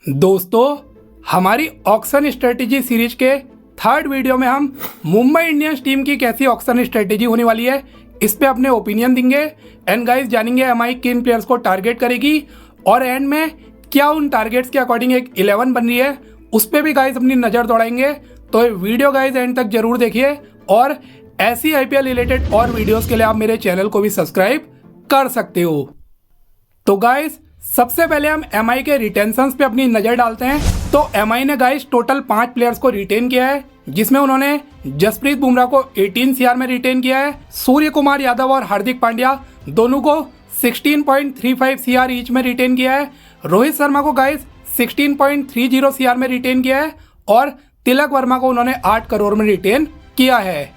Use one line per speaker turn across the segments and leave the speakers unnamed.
दोस्तों, हमारी auction strategy series के थर्ड वीडियो में हम मुंबई इंडियंस टीम की कैसी ऑक्शन स्ट्रेटेजी होने वाली है इस पे अपने ओपिनियन देंगे। एंड गाइस जानेंगे एमआई किन प्लेयर्स को टारगेट करेगी और एंड में क्या उन टारगेट्स के अकॉर्डिंग एक 11 बन रही है उस पर भी गाइस अपनी नज़र दौड़ाएंगे। तो ये वीडियो गाइस एंड तक जरूर देखिए और ऐसी आईपीएल रिलेटेड और वीडियोस के लिए आप मेरे चैनल को भी सब्सक्राइब कर सकते हो। तो गाइस सबसे पहले हम एमआई के रिटेंशंस पे अपनी नज़र डालते हैं। तो एमआई ने गाइस टोटल 5 प्लेयर्स को रिटेन किया है, जिसमें उन्होंने जसप्रीत बुमराह को 18 सीआर में रिटेन किया है, सूर्य कुमार यादव और हार्दिक पांड्या दोनों को 16.35 सीआर ईच में रिटेन किया है, रोहित शर्मा को गाइस 16.30 सीआर में रिटेन किया है और तिलक वर्मा को उन्होंने 8 करोड़ में रिटेन किया है।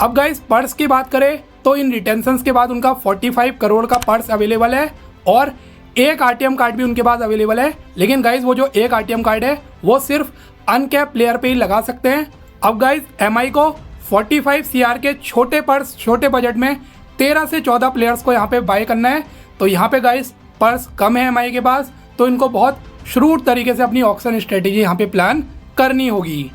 अब गाइस पर्स की बात करें तो इन रिटेंशंस के बाद उनका 45 करोड़ का पर्स अवेलेबल है और एक आरटीएम कार्ड भी उनके पास अवेलेबल है। लेकिन गाइज वो जो एक आरटीएम कार्ड है वो सिर्फ अनकैप प्लेयर पे ही लगा सकते हैं। अब गाइज एमआई को 45 सीआर के छोटे पर्स छोटे बजट में 13 से 14 प्लेयर्स को यहाँ पे बाय करना है। तो यहाँ पे गाइज पर्स कम है एमआई के पास, तो इनको बहुत श्रूड तरीके से अपनी ऑक्शन स्ट्रेटेजी यहाँ पे प्लान करनी होगी।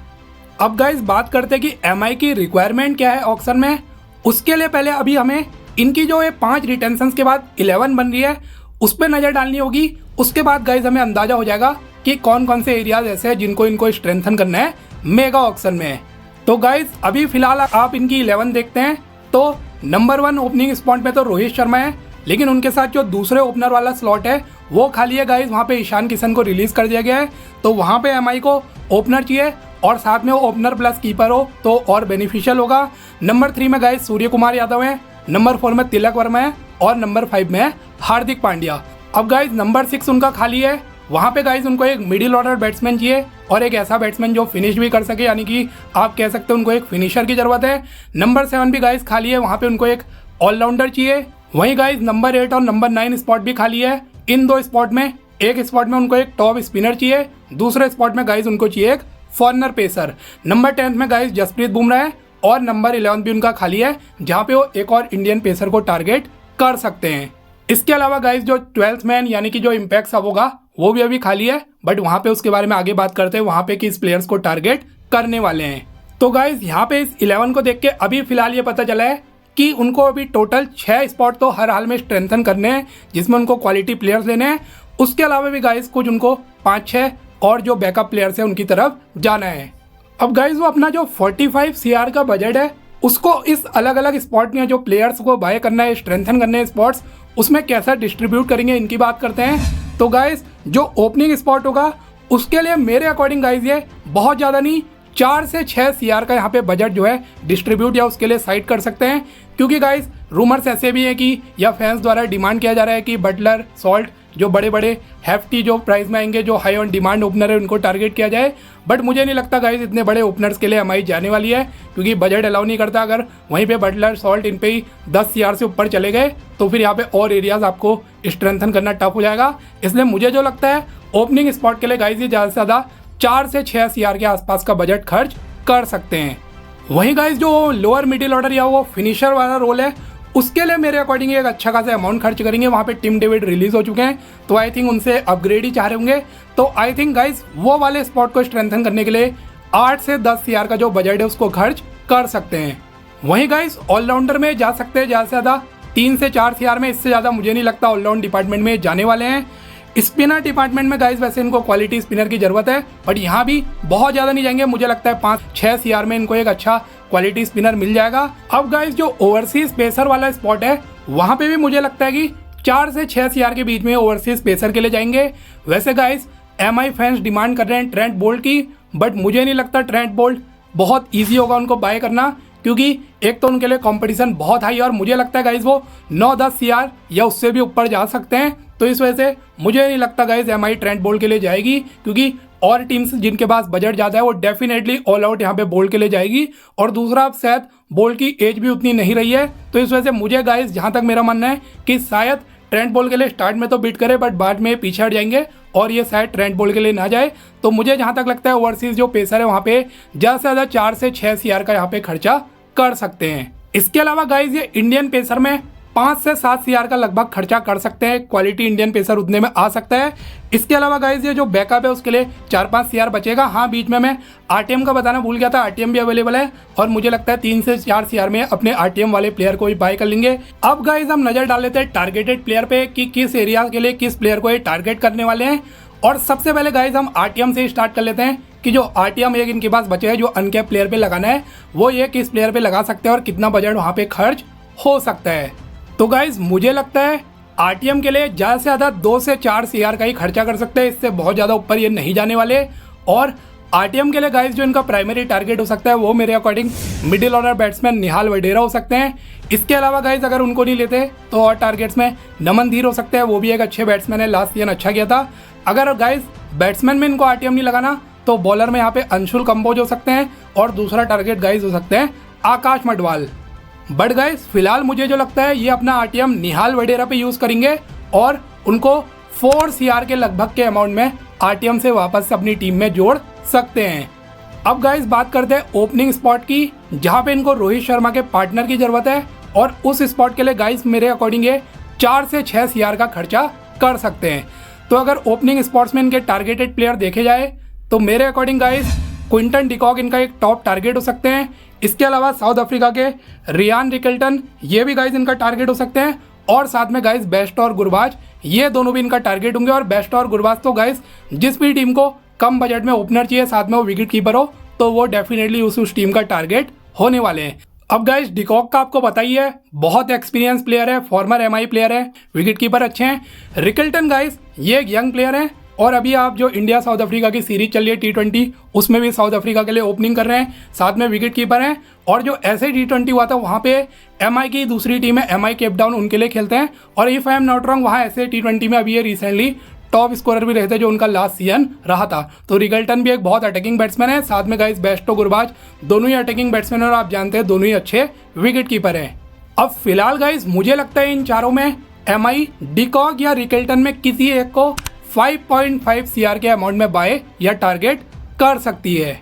अब गाइज बात करते हैं कि एमआई की रिक्वायरमेंट क्या है ऑक्शन में। उसके लिए पहले अभी हमें इनकी जो ये 5 रिटेंशंस के बाद 11 बन रही है उस पर नज़र डालनी होगी। उसके बाद गाइज हमें अंदाजा हो जाएगा कि कौन कौन से एरियाज ऐसे हैं जिनको इनको स्ट्रेंथन करना है मेगा ऑक्शन में। तो गाइज अभी फिलहाल आप इनकी 11 देखते हैं तो नंबर 1 ओपनिंग स्पॉट में तो रोहित शर्मा है, लेकिन उनके साथ जो दूसरे ओपनर वाला स्लॉट है वो खाली है गाइज। वहाँ पे ईशान किशन को रिलीज कर दिया गया है, तो वहाँ पे एमआई को ओपनर चाहिए और साथ में वो ओपनर प्लस कीपर हो तो और बेनिफिशियल होगा। नंबर 3 में गाइज सूर्य कुमार यादव है, नंबर 4 में तिलक वर्मा है और नंबर 5 में है हार्दिक पांड्या। अब गाइज नंबर 6 उनका खाली है, वहाँ पे गाइज उनको एक मिडिल ऑर्डर बैट्समैन चाहिए और एक ऐसा बैट्समैन जो फिनिश भी कर सके, यानी कि आप कह सकते हैं उनको एक फिनिशर की जरूरत है। नंबर 7 भी गाइज खाली है, वहाँ पे उनको एक ऑलराउंडर चाहिए। वहीं गाइज नंबर 8 और नंबर 9 स्पॉट भी खाली है। इन 2 स्पॉट में एक स्पॉट में उनको एक टॉप स्पिनर चाहिए, दूसरे स्पॉट में गाइज उनको चाहिए एक फॉरनर पेसर। नंबर 10 में गाइज जसप्रीत बुमराह है और नंबर 11 भी उनका खाली है, जहाँ पे वो एक और इंडियन पेसर को टारगेट कर सकते हैं। इसके अलावा गाइज जो 12th मैन यानी कि जो इम्पैक्ट सब होगा वो भी अभी खाली है, बट वहाँ पे उसके बारे में आगे बात करते हैं वहाँ पे किस प्लेयर्स को टारगेट करने वाले हैं। तो गाइज यहाँ पे इस 11 को देख के अभी फिलहाल ये पता चला है कि उनको अभी टोटल 6 स्पॉट तो हर हाल में स्ट्रेंथन करने हैं, जिसमें उनको क्वालिटी प्लेयर्स लेने हैं। उसके अलावा भी गाइज कुछ उनको 5-6 और जो बैकअप प्लेयर्स है उनकी तरफ जाना है। अब गाइज वो अपना जो 45 सीआर का बजट है उसको इस अलग अलग स्पॉट में जो प्लेयर्स को बाय करना है, स्ट्रेंथन करने हैं स्पॉट्स, उसमें कैसा डिस्ट्रीब्यूट करेंगे इनकी बात करते हैं। तो गाइज जो ओपनिंग स्पॉट होगा उसके लिए मेरे अकॉर्डिंग गाइज ये बहुत ज़्यादा नहीं 4 से 6 सीआर का यहाँ पे बजट जो है डिस्ट्रीब्यूट या उसके लिए साइड कर सकते हैं, क्योंकि गाइज रूमर्स ऐसे भी हैं कि या फैंस द्वारा डिमांड किया जा रहा है कि बटलर, सॉल्ट जो बड़े बड़े हैफ्टी जो प्राइस में आएंगे, जो हाई ऑन डिमांड ओपनर है उनको टारगेट किया जाए। बट मुझे नहीं लगता गाइज इतने बड़े ओपनर्स के लिए एमआई जाने वाली है, क्योंकि बजट अलाउ नहीं करता। अगर वहीं पे बटलर, सॉल्ट इन पे ही 10 सीआर से ऊपर चले गए तो फिर यहाँ पे और एरियाज आपको स्ट्रेंथन करना टफ हो जाएगा। इसलिए मुझे जो लगता है ओपनिंग स्पॉट के लिए गाइज ये ज़्यादा से ज़्यादा 4 से 6 सीआर के आसपास का बजट खर्च कर सकते हैं। वहीं गाइज जो लोअर मिडिल ऑर्डर या वो फिनिशर वाला रोल है उसके लिए मेरे अकॉर्डिंग एक अच्छा खासा अमाउंट खर्च करेंगे। वहाँ पे टिम डेविड रिलीज हो चुके हैं, तो आई थिंक उनसे अपग्रेड ही चाह रहे होंगे। तो आई थिंक गाइज वो वाले स्पॉट को स्ट्रेंथन करने के लिए 8 से 10 सीआर का जो बजट है उसको खर्च कर सकते हैं। वहीं गाइज ऑलराउंडर में जा सकते हैं ज़्यादा से ज़्यादा 3 से 4 सीआर में, इससे ज़्यादा मुझे नहीं लगता ऑलराउंड डिपार्टमेंट में जाने वाले हैं। स्पिनर डिपार्टमेंट में गाइज वैसे इनको क्वालिटी स्पिनर की जरूरत है, बट यहाँ भी बहुत ज़्यादा नहीं जाएंगे। मुझे लगता है 5-6 सीआर में इनको एक अच्छा क्वालिटी स्पिनर मिल जाएगा। अब गाइज जो ओवरसीज पेसर वाला स्पॉट है वहाँ पे भी मुझे लगता है कि 4 से 6 सीआर के बीच में ओवरसीज पेसर के लिए जाएंगे। वैसे गाइज एमआई फैंस डिमांड कर रहे हैं ट्रेंट बोल्ट की, बट मुझे नहीं लगता ट्रेंट बोल्ट बहुत ईजी होगा उनको बाय करना, क्योंकि एक तो उनके लिए कंपटीशन बहुत हाई है और मुझे लगता है गाइज वो 9-10 सीआर या उससे भी ऊपर जा सकते हैं। तो इस वजह से मुझे नहीं लगता गाइज एमआई ट्रेंट बोल्ट के लिए जाएगी, क्योंकि और टीम्स जिनके पास बजट ज़्यादा है वो डेफिनेटली ऑल आउट यहाँ पे बोल्ट के लिए जाएगी। और दूसरा शायद बोल्ट की एज भी उतनी नहीं रही है, तो इस वजह से मुझे गाइज जहाँ तक मेरा मानना है कि शायद ट्रेंट बोल्ट के लिए स्टार्ट में तो बीट करे बट बाद में पीछे हट जाएंगे और ये शायद ट्रेंट बोल्ट के लिए ना जाए। तो मुझे जहाँ तक लगता है ओवरसीज जो पेसर है वहाँ पे ज़्यादा से ज़्यादा 4 से 6 सीआर का यहाँ पे खर्चा कर सकते हैं। इसके अलावा गाइज ये इंडियन पेसर में 5 से 7 सीआर का लगभग खर्चा कर सकते हैं। क्वालिटी इंडियन पेसर उतने में आ सकता है। इसके अलावा गाइज ये जो बैकअप है उसके लिए 4-5 सीआर बचेगा। हाँ, बीच में मैं आरटीएम का बताना भूल गया था, आरटीएम भी अवेलेबल है और मुझे लगता है 3 से 4 सीआर में अपने आरटीएम वाले प्लेयर को ही बाय कर लेंगे। अब गाइज हम नजर डाल लेते हैं टारगेटेड प्लेयर पे कि किस एरिया के लिए किस प्लेयर को ये टारगेट करने वाले हैं। और सबसे पहले गाइज हम आरटीएम से स्टार्ट कर लेते हैं कि जो आरटीएम एक इनके पास बचे है जो अनकैप प्लेयर पे लगाना है वो ये किस प्लेयर पे लगा सकते हैं और कितना बजट वहाँ पे खर्च हो सकता है। तो गाइज मुझे लगता है आरटीएम के लिए ज़्यादा से ज़्यादा 2 से 4 सीआर का ही खर्चा कर सकते हैं, इससे बहुत ज़्यादा ऊपर ये नहीं जाने वाले। और आरटीएम के लिए गाइज जो इनका प्राइमरी टारगेट हो सकता है वो मेरे अकॉर्डिंग मिडिल ऑर्डर बैट्समैन निहाल वडेरा हो सकते हैं। इसके अलावा गाइज अगर उनको नहीं लेते तो और टारगेट्स में नमन धीर हो सकते हैं, वो भी एक अच्छे बैट्समैन है, लास्ट सीजन अच्छा किया था। अगर गाइज बैट्समैन में इनको आरटीएम नहीं लगाना तो बॉलर में यहाँ पे अंशुल कंबोज हो सकते हैं और दूसरा टारगेट गाइज हो सकते हैं आकाश मडवाल। बट गाइज फिलहाल मुझे जो लगता है ये अपना आरटीएम निहाल वडेरा पे यूज़ करेंगे और उनको 4 सीआर के लगभग के अमाउंट में आरटीएम से वापस से अपनी टीम में जोड़ सकते हैं। अब गाइज बात करते हैं ओपनिंग स्पॉट की, जहाँ पे इनको रोहित शर्मा के पार्टनर की जरूरत है और उस स्पॉट के लिए गाइज मेरे अकॉर्डिंग ये 4 से 6 सीआर का खर्चा कर सकते हैं। तो अगर ओपनिंग स्पॉट्स में इनके टारगेटेड प्लेयर देखे जाए तो मेरे अकॉर्डिंग गाइज क्विंटन डिकॉक इनका एक टॉप टारगेट हो सकते हैं। इसके अलावा साउथ अफ्रीका के रियान रिकल्टन ये भी गाइज इनका टारगेट हो सकते हैं और साथ में गाइज बेस्ट और गुरबाज ये दोनों भी इनका टारगेट होंगे। और बेस्ट और गुरबाज तो गाइज जिस भी टीम को कम बजट में ओपनर चाहिए साथ में वो विकेट कीपर हो तो वो डेफिनेटली उस टीम का टारगेट होने वाले हैं। अब गाइज डिकॉक का आपको पता ही है, बहुत एक्सपीरियंस प्लेयर है, फॉर्मर एमआई प्लेयर है, विकेट कीपर अच्छे हैं। रिकल्टन गाइज ये एक यंग प्लेयर है और अभी आप जो इंडिया साउथ अफ्रीका की सीरीज चल रही है T20 उसमें भी साउथ अफ्रीका के लिए ओपनिंग कर रहे हैं, साथ में विकेट कीपर हैं। और जो ऐसे T20 हुआ था वहाँ पे एमआई की दूसरी टीम है एमआई केप टाउन उनके लिए खेलते हैं और if I am not wrong वहाँ ऐसे T20 में अभी ये रिसेंटली टॉप स्कोरर भी रहे थे जो उनका लास्ट सीजन रहा था। तो रिकल्टन भी एक बहुत अटैकिंग बैट्समैन है, साथ में गाइस बेस्टो गुरबाज दोनों ही अटैकिंग बैट्समैन और आप जानते हैं दोनों ही अच्छे विकेट कीपर हैं। अब फिलहाल गाइस मुझे लगता है इन चारों में एमआई डिकॉक या रिकल्टन में किसी एक को 5.5 सीआर के अमाउंट में बाय या टारगेट कर सकती है।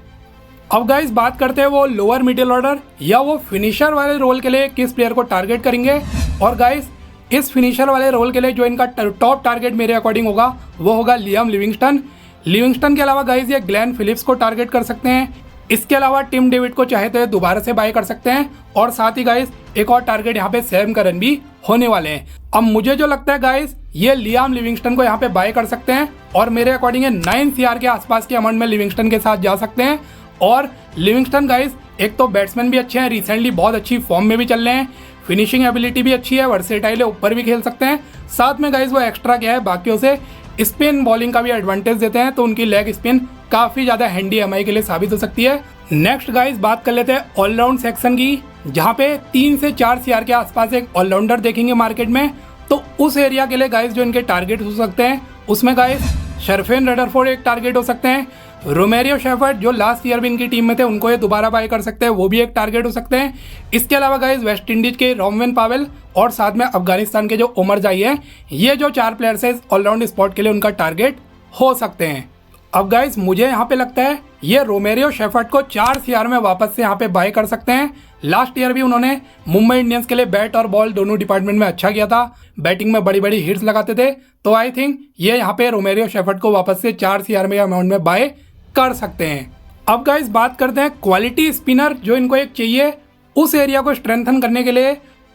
अब गाइस बात करते हैं वो लोअर मिडिल ऑर्डर या वो फिनिशर वाले रोल के लिए किस प्लेयर को टारगेट करेंगे। और गाइस इस फिनिशर वाले रोल के लिए जो इनका टॉप टारगेट मेरे अकॉर्डिंग होगा वो होगा लियाम लिविंगस्टन के अलावा गाइस ये ग्लेन फिलिप्स को टारगेट कर सकते हैं। इसके अलावा टिम डेविड को चाहे तो ये दोबारा से बाय कर सकते हैं और साथ ही गाइस एक और टारगेट यहाँ पे सैम करन भी होने वाले हैं। अब मुझे जो लगता है गाइस ये लियाम लिविंगस्टन को यहाँ पे बाय कर सकते हैं और मेरे अकॉर्डिंग 9 सीआर के आसपास के अमाउंट में लिविंगस्टन के साथ जा सकते हैं। और लिविंगस्टन गाइस एक तो बैट्समैन भी अच्छे हैं, रिसेंटली बहुत अच्छी फॉर्म में भी चल रहे हैं, फिनिशिंग एबिलिटी भी अच्छी है, वर्सेटाइल है, ऊपर भी खेल सकते हैं। साथ में गाइस वो एक्स्ट्रा क्या है बाकियों से स्पिन बॉलिंग का भी एडवांटेज देते हैं, तो उनकी लेग स्पिन काफी ज्यादा हैंडी एमआई के लिए साबित हो सकती है। नेक्स्ट गाइस बात कर लेते हैं ऑलराउंड सेक्शन की, जहाँ पे 3 से 4 सीआर के आसपास एक ऑलराउंडर देखेंगे मार्केट में। तो उस एरिया के लिए गाइस जो इनके टारगेट हो सकते हैं उसमें गाइस शर्फेन रदरफोर्ड एक टारगेट हो सकते हैं, रोमेरियो शेफर्ड जो लास्ट ईयर भी इनकी टीम में थे उनको ये दोबारा बाय कर सकते हैं, वो भी एक टारगेट हो सकते हैं। इसके अलावा गाइस वेस्ट इंडीज के रोमवेन पावेल और साथ में अफगानिस्तान के जो उमर जाई हैं, ये जो 4 प्लेयर्स है ऑलराउंड स्पॉट के लिए उनका टारगेट हो सकते हैं। अब गाइस मुझे यहाँ पे लगता है ये रोमेरियो शेफर्ड को 4 सीआर में वापस से यहाँ पे बाय कर सकते हैं। लास्ट ईयर भी उन्होंने मुंबई इंडियंस के लिए बैट और बॉल दोनों डिपार्टमेंट में अच्छा किया था, बैटिंग में बड़ी बड़ी हिट्स लगाते थे, तो आई थिंक ये यहाँ पे रोमेरियो शेफर्ड को वापस से 4 सीआर में अमाउंट में बाय कर सकते हैं। अब गाइस बात करते हैं क्वालिटी स्पिनर जो इनको एक चाहिए, उस एरिया को स्ट्रेंथन करने के लिए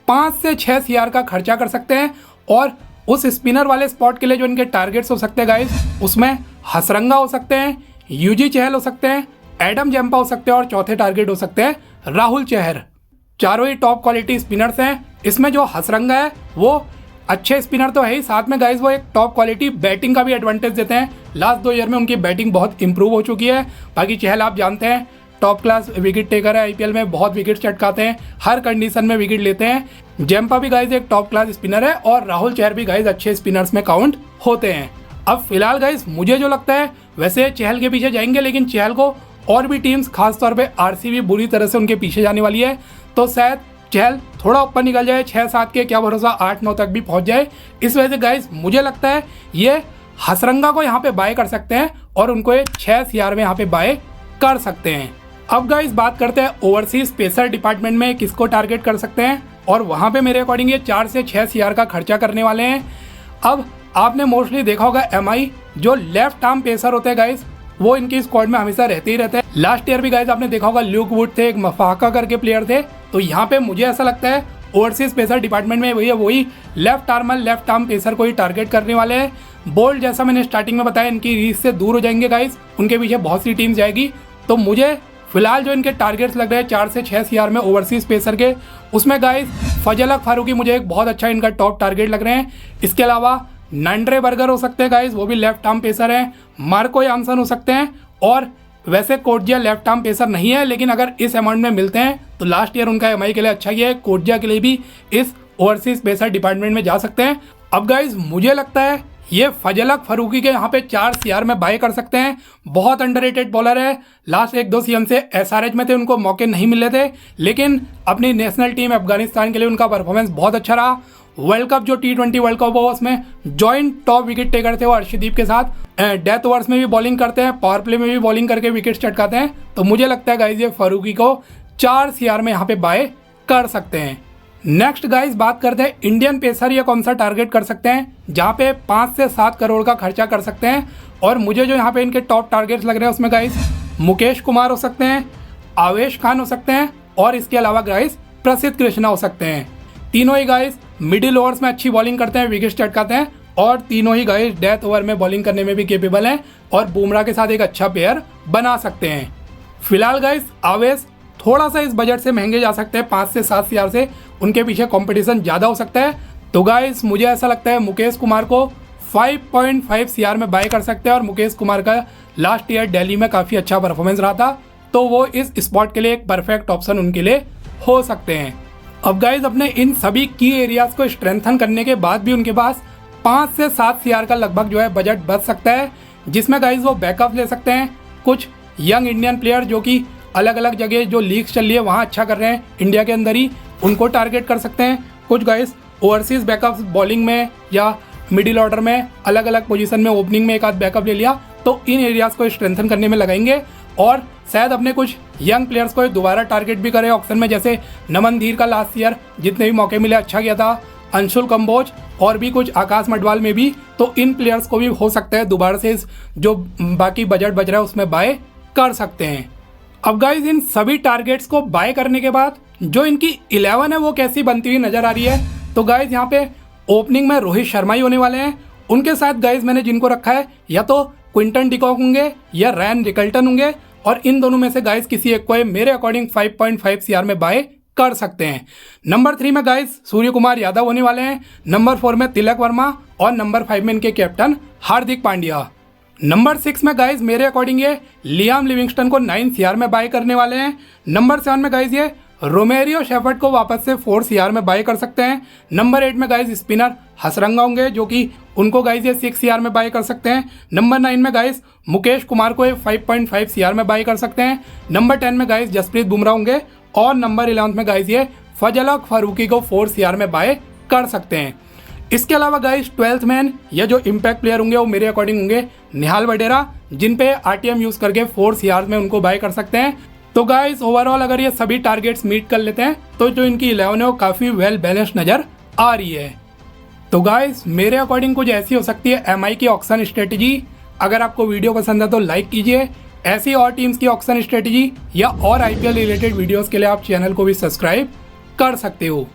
5 से 6 सीआर का खर्चा कर सकते हैं। और उस स्पिनर वाले स्पॉट के लिए जो इनके टारगेट्स हो सकते हैं गाइस उसमें हसरंगा हो सकते हैं, यूजी चहल हो सकते हैं, एडम जम्पा हो सकते हैं और चौथे टारगेट हो सकते हैं राहुल चहर। चारों ही टॉप क्वालिटी स्पिनर्स हैं। इसमें जो हसरंगा है वो अच्छे स्पिनर तो है ही, साथ में गाइस वो एक टॉप क्वालिटी बैटिंग का भी एडवांटेज देते हैं। लास्ट 2 ईयर में उनकी बैटिंग बहुत इंप्रूव हो चुकी है। बाकी चहल आप जानते हैं टॉप क्लास विकेट टेकर है, आईपीएल में बहुत विकेट चटकाते हैं, हर कंडीशन में विकेट लेते हैं। जम्पा भी गाइस एक टॉप क्लास स्पिनर है और राहुल चहर भी गाइस अच्छे स्पिनर्स में काउंट होते हैं। अब फिलहाल गाइस मुझे जो लगता है वैसे चहल के पीछे जाएंगे, लेकिन चहल को और भी टीम्स खासतौर पे आरसीबी बुरी तरह से उनके पीछे जाने वाली है, तो शायद चहल थोड़ा ऊपर निकल जाए, 6-7 के क्या भरोसा 8-9 तक भी पहुंच जाए। इस वजह से गाइस मुझे लगता है ये हसरंगा को यहाँ पे बाय कर सकते हैं और उनको ये 6 सीआर में यहाँ पे बाय कर सकते हैं। अब गाइस बात करते हैं ओवरसीज पेसर डिपार्टमेंट में किसको टारगेट कर सकते हैं, और वहाँ पे मेरे अकॉर्डिंग ये 4 से 6 CR का खर्चा करने वाले हैं। अब आपने मोस्टली देखा होगा MI जो लेफ्ट आर्म पेसर होते हैं गाइस, वो इनकी स्क्वाड में हमेशा रहते ही रहते हैं। लास्ट ईयर भी गाइस आपने देखा होगा ल्यूक वुड थे, एक मफाका करके प्लेयर थे। तो यहाँ पे मुझे ऐसा लगता है ओवरसीज पेसर डिपार्टमेंट में वही लेफ्ट आर्म पेसर को ही टारगेट करने वाले हैं। बोल्ट जैसा मैंने स्टार्टिंग में बताया इनकी रीच से दूर हो जाएंगे गाइस, उनके पीछे बहुत सी टीम जाएगी। तो मुझे फिलहाल जो इनके टारगेट्स लग रहे हैं 4 से 6 CR में ओवरसीज पेसर के, उसमें गाइस फजल हक फारूकी मुझे एक बहुत अच्छा इनका टॉप टारगेट लग रहे हैं। इसके अलावा नंड्रे बर्गर हो सकते हैं गाइस, वो भी लेफ्ट आर्म पेसर हैं। मार्को यानसन हो सकते हैं, और वैसे कोटजिया लेफ्ट आर्म पेसर नहीं है, लेकिन अगर इस अमाउंट में मिलते हैं तो लास्ट ईयर उनका MI के लिए अच्छा ही है, कोटजिया के लिए भी इस ओवरसीज पेसर डिपार्टमेंट में जा सकते हैं। अब गाइस मुझे लगता है ये फजल हक फारूकी के यहाँ पे 4 CR में बाय कर सकते हैं। बहुत अंडररेटेड बॉलर है, लास्ट 1-2 सीजन से SRH में थे, उनको मौके नहीं मिले थे, लेकिन अपनी नेशनल टीम अफगानिस्तान के लिए उनका परफॉर्मेंस बहुत अच्छा रहा। वर्ल्ड कप जो T20 वर्ल्ड कप हुआ उसमें जॉइंट टॉप विकेट टेकर थे वो अर्शदीप के साथ। डेथ ओवर्स में भी बॉलिंग करते हैं, पावर प्ले में भी बॉलिंग करके विकेट चटकाते हैं। तो मुझे लगता है गाइज ये फारूकी को 4 CR में यहाँ पे बाय कर सकते हैं। नेक्स्ट गाइज बात करते हैं इंडियन पेसर ये कौन सा टारगेट कर सकते हैं, जहाँ पे 5 से 7 करोड़ का खर्चा कर सकते हैं। और मुझे जो यहाँ पे इनके टॉप टारगेट्स लग रहे हैं उसमें गाइज मुकेश कुमार हो सकते हैं, आवेश खान हो सकते हैं, और इसके अलावा गाइज प्रसिद्ध कृष्णा हो सकते हैं। तीनों ही गाइज मिडिल ओवर्स में अच्छी बॉलिंग करते हैं, विकेट चटकाते हैं, और तीनों ही गाइज डेथ ओवर में बॉलिंग करने में भी केपेबल हैं, और बुमराह के साथ एक अच्छा पेयर बना सकते हैं। फिलहाल गाइज आवेश थोड़ा सा इस बजट से महंगे जा सकते हैं, 5 से 7 CR से, उनके पीछे कंपटीशन ज़्यादा हो सकता है। तो गाइज मुझे ऐसा लगता है मुकेश कुमार को 5.5 CR में बाय कर सकते हैं, और मुकेश कुमार का लास्ट ईयर दिल्ली में काफ़ी अच्छा परफॉर्मेंस रहा था, तो वो इस स्पॉट के लिए एक परफेक्ट ऑप्शन उनके लिए हो सकते हैं। अब गाइज अपने इन सभी की एरियाज़ को स्ट्रेंथन करने के बाद भी उनके पास 5 से 7 CR का लगभग जो है बजट बच सकता है, जिसमें गाइज वो बैकअप ले सकते हैं। कुछ यंग इंडियन प्लेयर जो कि अलग अलग जगह जो लीग्स चल रही है वहाँ अच्छा कर रहे हैं इंडिया के अंदर ही, उनको टारगेट कर सकते हैं। कुछ गाइस ओवरसीज बैकअप बॉलिंग में या मिडिल ऑर्डर में अलग अलग पोजीशन में ओपनिंग में एक आध बैकअप ले लिया, तो इन एरियाज़ को स्ट्रेंथन करने में लगाएंगे, और शायद अपने कुछ यंग प्लेयर्स को दोबारा टारगेट भी करें ऑक्शन में, जैसे नमन धीर का लास्ट ईयर जितने भी मौके मिले अच्छा किया था, अंशुल कंबोज और भी कुछ आकाश मडवाल में भी। तो इन प्लेयर्स को भी हो सकता है दोबारा से इस जो बाकी बजट बच रहा है उसमें बाय कर सकते हैं। अब गाइज इन सभी टारगेट्स को बाय करने के बाद जो इनकी 11 है वो कैसी बनती हुई नजर आ रही है, तो गाइज यहाँ पे ओपनिंग में रोहित शर्मा ही होने वाले हैं। उनके साथ गाइज मैंने जिनको रखा है या तो क्विंटन डिकॉक होंगे या रैन रिकल्टन होंगे, और इन दोनों में से गाइज किसी एक को मेरे अकॉर्डिंग 5.5 CR में बाय कर सकते हैं। नंबर 3 में गाइज सूर्य कुमार यादव होने वाले हैं, नंबर 4 में तिलक वर्मा, और नंबर 5 में इनके कैप्टन हार्दिक पांड्या। नंबर 6 में गाइज मेरे अकॉर्डिंग ये लियाम लिविंगस्टन को 9 CR में बाय करने वाले हैं। नंबर 7 में गाइज ये रोमेरियो शेफर्ड को वापस से 4 CR में बाय कर सकते हैं। नंबर 8 में गाइज स्पिनर हसरंगा होंगे, जो कि उनको गाइज ये 6 CR में बाय कर सकते हैं। नंबर 9 में गाइज मुकेश कुमार को 5.5 CR में बाय कर सकते हैं। नंबर 10 में गाइज जसप्रीत बुमराह होंगे, और नंबर 11 में गाइज ये फजल हक फारूकी को 4 CR में बाय कर सकते हैं। इसके अलावा गाइस 12th मैन या जो इम्पैक्ट प्लेयर होंगे वो मेरे अकॉर्डिंग होंगे निहाल वडेरा, जिन पे RTM यूज़ करके 4 CR में उनको बाय कर सकते हैं। तो गाइस ओवरऑल अगर ये सभी टारगेट्स मीट कर लेते हैं तो जो इनकी 11 है वो काफ़ी वेल बैलेंस्ड नज़र आ रही है। तो गाइस मेरे अकॉर्डिंग कुछ ऐसी हो सकती है MI की ऑक्शन स्ट्रेटजी। अगर आपको वीडियो पसंद है तो लाइक कीजिए। ऐसी और टीम्स की ऑक्शन स्ट्रेटजी या और IPL रिलेटेड वीडियोज़ के लिए आप चैनल को भी सब्सक्राइब कर सकते हो।